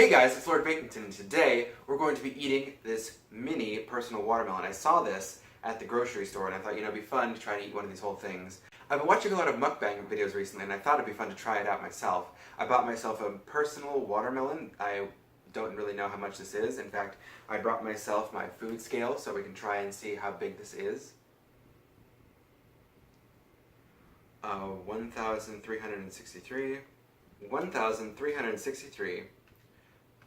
Hey guys, it's Lord Bakington, and today we're going to be eating this mini personal watermelon. I saw this at the grocery store and I thought, it'd be fun to try and eat one of these whole things. I've been watching a lot of mukbang videos recently and I thought it'd be fun to try it out myself. I bought myself a personal watermelon. I don't really know how much this is. In fact, I brought myself my food scale so we can try and see how big this is. 1,363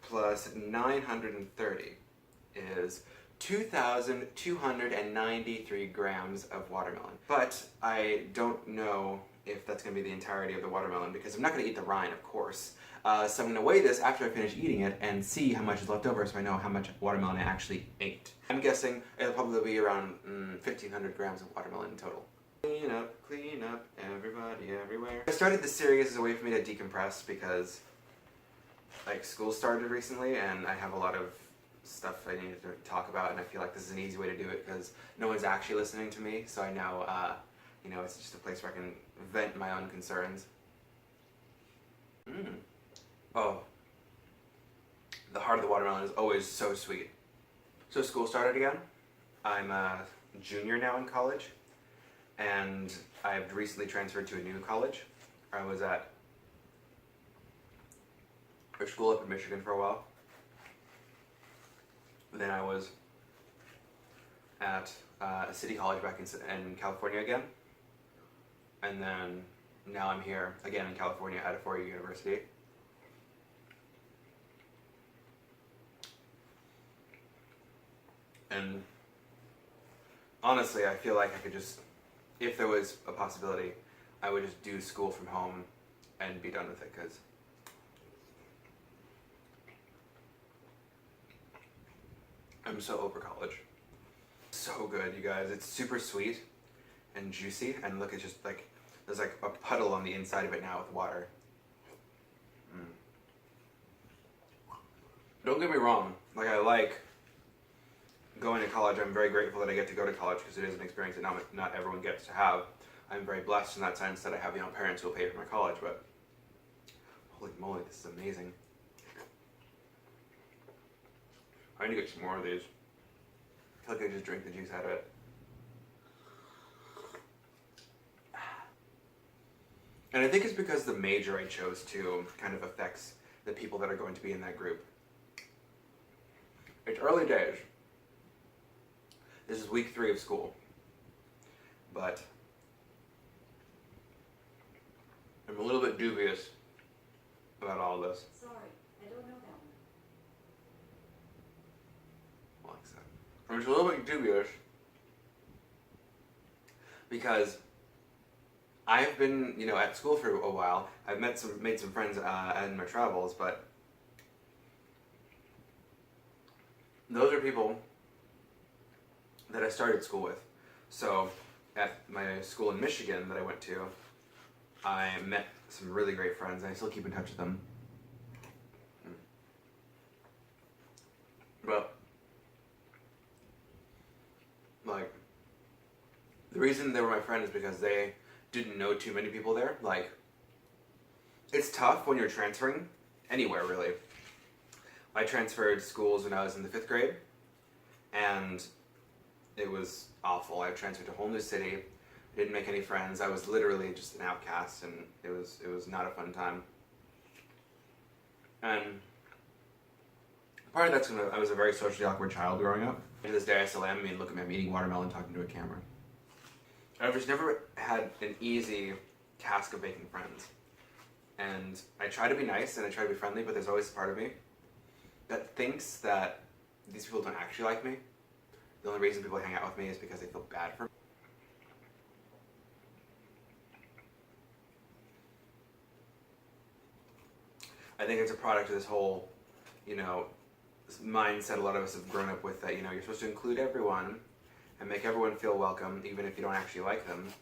plus 930 is 2,293 grams of watermelon. But I don't know if that's going to be the entirety of the watermelon because I'm not going to eat the rind, of course. So I'm going to weigh this after I finish eating it and see how much is left over so I know how much watermelon I actually ate. I'm guessing it'll probably be around 1,500 grams of watermelon in total. Clean up, everybody, everywhere. I started this series as a way for me to decompress because school started recently and I have a lot of stuff I need to talk about, and I feel like this is an easy way to do it because no one's actually listening to me, so I know, it's just a place where I can vent my own concerns. Oh, the heart of the watermelon is always so sweet. So school started again. I'm a junior now in college, and I've recently transferred to a new college. I was at a school up in Michigan for a while. Then I was at a city college back in California again. And then now I'm here again in California at a four-year university. And honestly, I feel like I could just, if there was a possibility, I would just do school from home and be done with it, because I'm so over college. So good, you guys. It's super sweet and juicy, and look, it's just there's a puddle on the inside of it now with water. Don't get me wrong, I like going to college. I'm very grateful that I get to go to college because it is an experience that not everyone gets to have. I'm very blessed in that sense that I have parents who will pay for my college, but holy moly, this is amazing. I need to get some more of these. I feel like I just drink the juice out of it. And I think it's because the major I chose to kind of affects the people that are going to be in that group. It's early days. This is week 3 of school. But I'm a little bit dubious about all this. Sorry, I don't know that one. I'm just a little bit dubious because I've been, at school for a while. I've made some friends in my travels, but those are people that I started school with. So at my school in Michigan that I went to, I met some really great friends, and I still keep in touch with them. But the reason they were my friend is because they didn't know too many people there. It's tough when you're transferring anywhere, really. I transferred schools when I was in the 5th grade, and it was awful. I transferred to a whole new city. I didn't make any friends. I was literally just an outcast, and it was not a fun time. And part of that's because I was a very socially awkward child growing up. To this day I still am. Look at me, I'm eating watermelon talking to a camera. I've just never had an easy task of making friends. And I try to be nice and I try to be friendly, but there's always a part of me that thinks that these people don't actually like me. The only reason people hang out with me is because they feel bad for me. I think it's a product of this whole, this mindset a lot of us have grown up with, that, you're supposed to include everyone and make everyone feel welcome, even if you don't actually like them.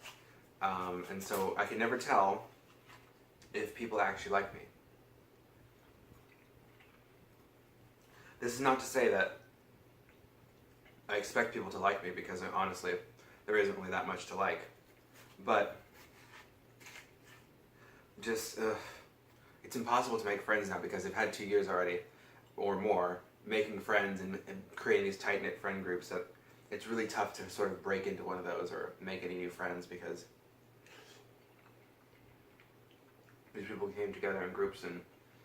And so I can never tell if people actually like me. This is not to say that I expect people to like me, because honestly, there isn't really that much to like. But just, it's impossible to make friends now because I've had 2 years already or more, making friends and creating these tight-knit friend groups, that it's really tough to sort of break into one of those or make any new friends, because these people came together in groups and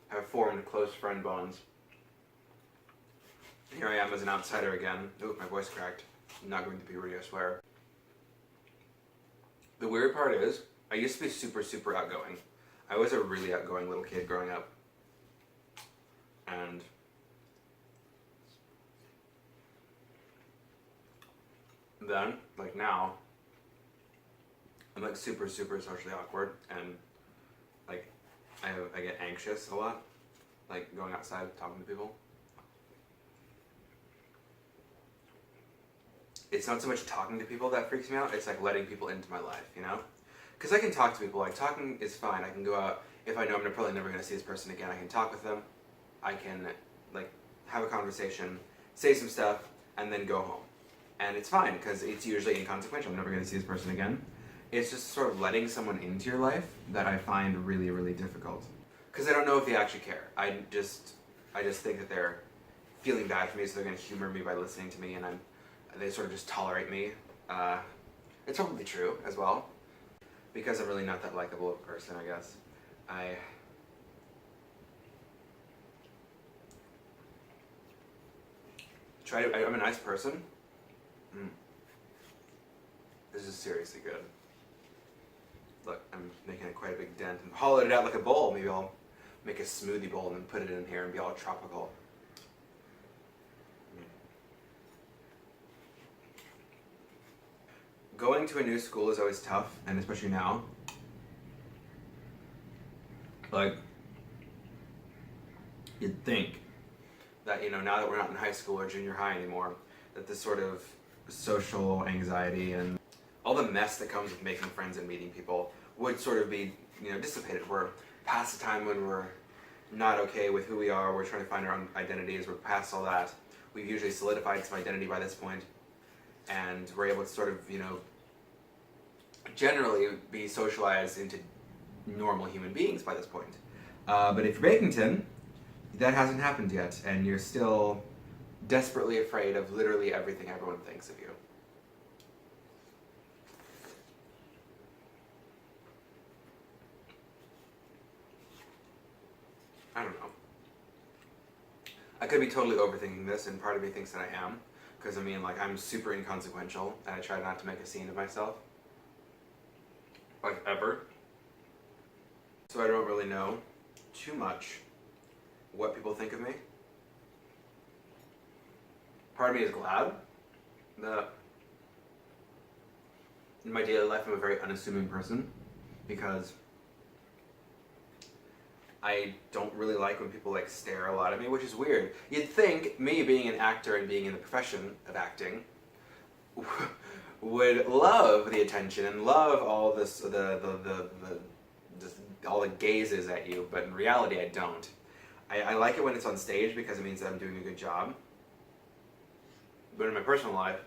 have formed close friend bonds. Here I am as an outsider again. Ooh, my voice cracked. I'm not going to puberty, I swear. The weird part is, I used to be super, super outgoing. I was a really outgoing little kid growing up. And then, like now, I'm like super, super socially awkward, and like I get anxious a lot, like going outside talking to people. It's not so much talking to people that freaks me out, it's like letting people into my life, you know? Because I can talk to people, like talking is fine. I can go out, if I know I'm probably never going to see this person again, I can talk with them, I can like have a conversation, say some stuff, and then go home. And it's fine, because it's usually inconsequential. I'm never going to see this person again. It's just sort of letting someone into your life that I find really, really difficult. Because I don't know if they actually care. I just think that they're feeling bad for me, so they're going to humor me by listening to me, and they sort of just tolerate me. It's probably true as well, because I'm really not that likable of a person, I guess. I'm a nice person. This is seriously good. Look, I'm making quite a big dent and hollowed it out like a bowl. Maybe I'll make a smoothie bowl and then put it in here and be all tropical. Going to a new school is always tough, and especially now. Like, you'd think that, you know, now that we're not in high school or junior high anymore, that this sort of social anxiety and all the mess that comes with making friends and meeting people would sort of be, you know, dissipated. We're past the time when we're not okay with who we are, we're trying to find our own identities, we're past all that. We've usually solidified some identity by this point, and we're able to sort of, you know, generally be socialized into normal human beings by this point. But if you're Bakington, that hasn't happened yet, and you're still desperately afraid of literally everything everyone thinks of you. I don't know. I could be totally overthinking this, and part of me thinks that I am, because I mean, like, I'm super inconsequential, and I try not to make a scene of myself. Like, ever. So I don't really know too much what people think of me. Part of me is glad that in my daily life I'm a very unassuming person, because I don't really like when people like stare a lot at me, which is weird. You'd think me being an actor and being in the profession of acting would love the attention and love all this all the gazes at you, but in reality I don't. I like it when it's on stage because it means that I'm doing a good job. But in my personal life,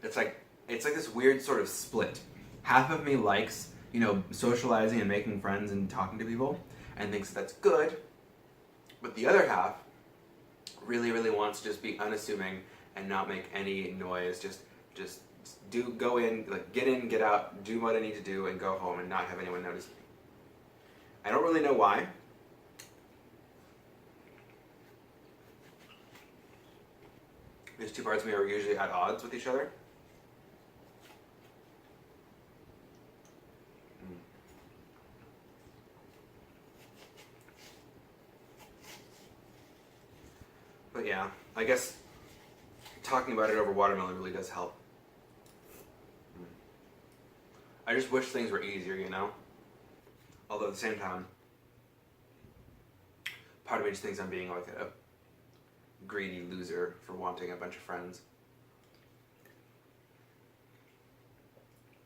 it's like this weird sort of split. Half of me likes, you know, socializing and making friends and talking to people, and thinks that's good. But the other half really, really wants to just be unassuming and not make any noise. Just go in, like get in, get out, do what I need to do, and go home and not have anyone notice me. I don't really know why. These two parts of me are usually at odds with each other. But yeah, I guess talking about it over watermelon really does help. I just wish things were easier, you know? Although at the same time, part of me just thinks I'm being like a greedy loser for wanting a bunch of friends.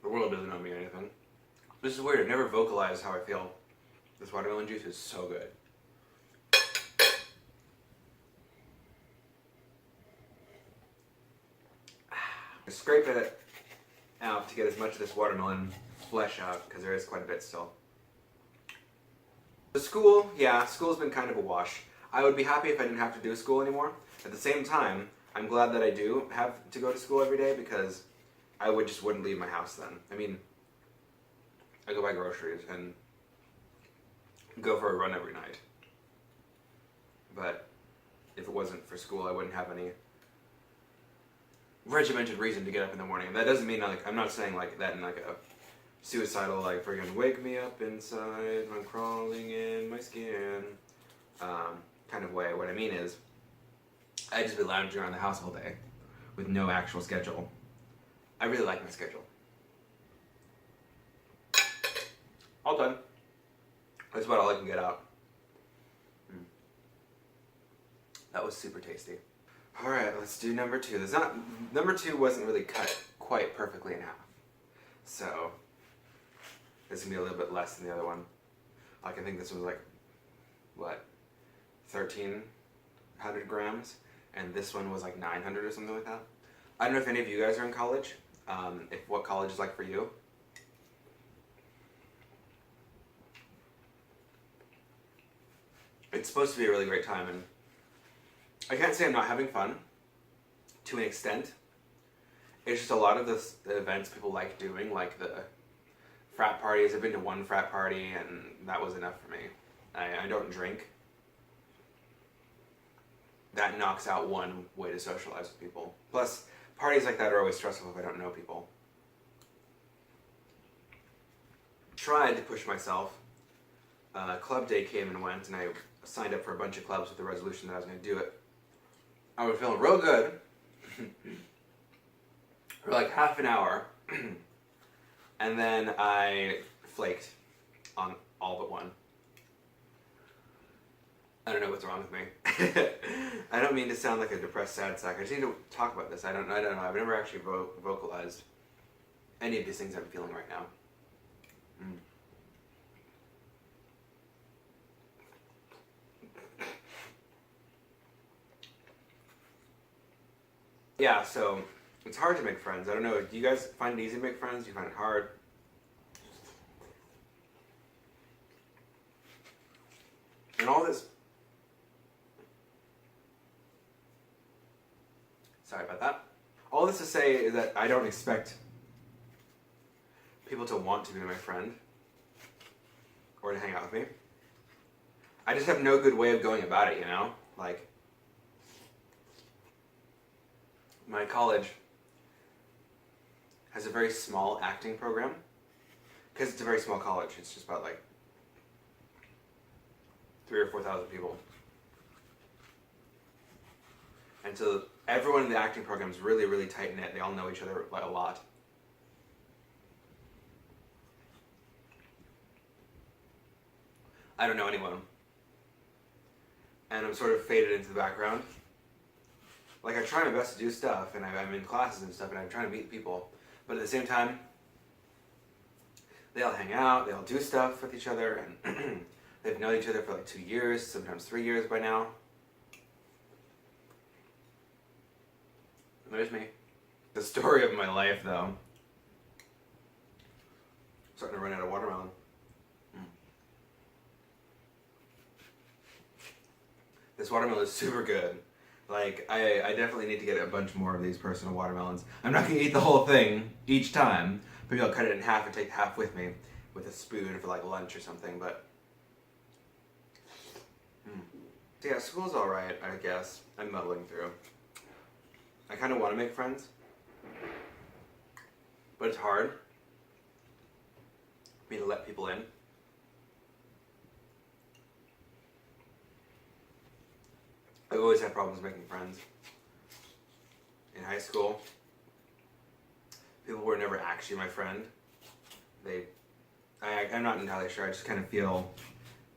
The world doesn't know me or anything. This is weird, I've never vocalized how I feel. This watermelon juice is so good. I scrape it out to get as much of this watermelon flesh out, because there is quite a bit still. The school, yeah, school's been kind of a wash. I would be happy if I didn't have to do school anymore. At the same time, I'm glad that I do have to go to school every day because I wouldn't leave my house then. I mean, I go buy groceries and go for a run every night. But if it wasn't for school, I wouldn't have any regimented reason to get up in the morning. And that doesn't mean like I'm not saying like that in like a suicidal like friggin' wake me up inside, I'm crawling in my skin kind of way. What I mean is I just be lounging around the house all day with no actual schedule. I really like my schedule. All done. That's about all I can get out. That was super tasty. All right, let's do number 2. Number 2 wasn't really cut quite perfectly in half, so this is gonna be a little bit less than the other one. Like I think this was like what, 1,300 grams, and this one was like 900 or something like that. I don't know if any of you guys are in college. If what college is like for you. It's supposed to be a really great time, and I can't say I'm not having fun, to an extent. It's just a lot of the events people like doing, like the frat parties. I've been to one frat party, and that was enough for me. I don't drink. That knocks out one way to socialize with people. Plus, parties like that are always stressful if I don't know people. Tried to push myself. Club day came and went, and I signed up for a bunch of clubs with the resolution that I was going to do it. I was feeling real good for like half an hour, and then I flaked on all but one. I don't know what's wrong with me. I don't mean to sound like a depressed sad sack. I just need to talk about this. I don't know. I've never actually vocalized any of these things I'm feeling right now. Yeah, so it's hard to make friends. I don't know. Do you guys find it easy to make friends? Do you find it hard? And all this... Sorry about that. All this to say is that I don't expect people to want to be my friend or to hang out with me. I just have no good way of going about it, you know? Like, my college has a very small acting program. Because it's a very small college. It's just about like 3,000 or 4,000 people. And so everyone in the acting program is really, really tight-knit. They all know each other a lot. I don't know anyone. And I'm sort of faded into the background. Like, I try my best to do stuff, and I'm in classes and stuff, and I'm trying to meet people. But at the same time, they all hang out, they all do stuff with each other, and they've known each other for like 2 years, sometimes 3 years by now. And there's me. The story of my life, though. I'm starting to run out of watermelon. This watermelon is super good. Like, I definitely need to get a bunch more of these personal watermelons. I'm not going to eat the whole thing each time. Maybe I'll cut it in half and take half with me with a spoon for like lunch or something, but... So yeah, school's alright, I guess. I'm muddling through. I kind of want to make friends, but it's hard for me to let people in. I've always had problems making friends. In high school, people were never actually my friend. I'm not entirely sure, I just kind of feel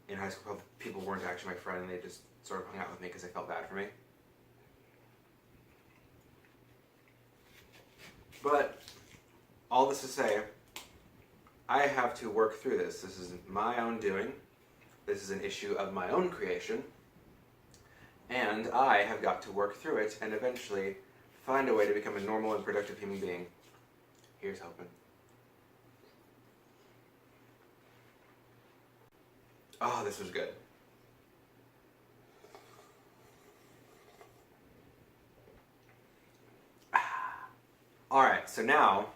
in high school people weren't actually my friend and they just sort of hung out with me because they felt bad for me. But, all this to say, I have to work through this. This is my own doing. This is an issue of my own creation. And I have got to work through it and eventually find a way to become a normal and productive human being. Here's hoping. Oh, this was good. Alright, so now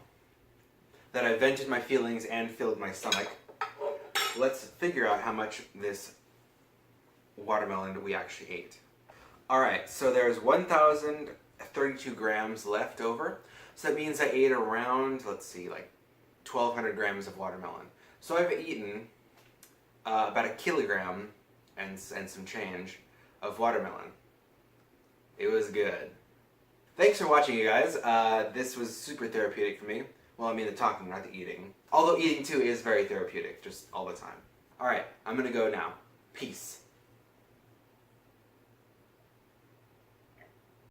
that I've vented my feelings and filled my stomach, let's figure out how much this watermelon we actually ate. Alright, so there's 1,032 grams left over. So that means I ate around, let's see, like 1,200 grams of watermelon. So I've eaten about a kilogram and some change of watermelon. It was good. Thanks for watching, you guys. This was super therapeutic for me. Well, I mean the talking, not the eating. Although eating too is very therapeutic, just all the time. Alright, I'm gonna go now. Peace.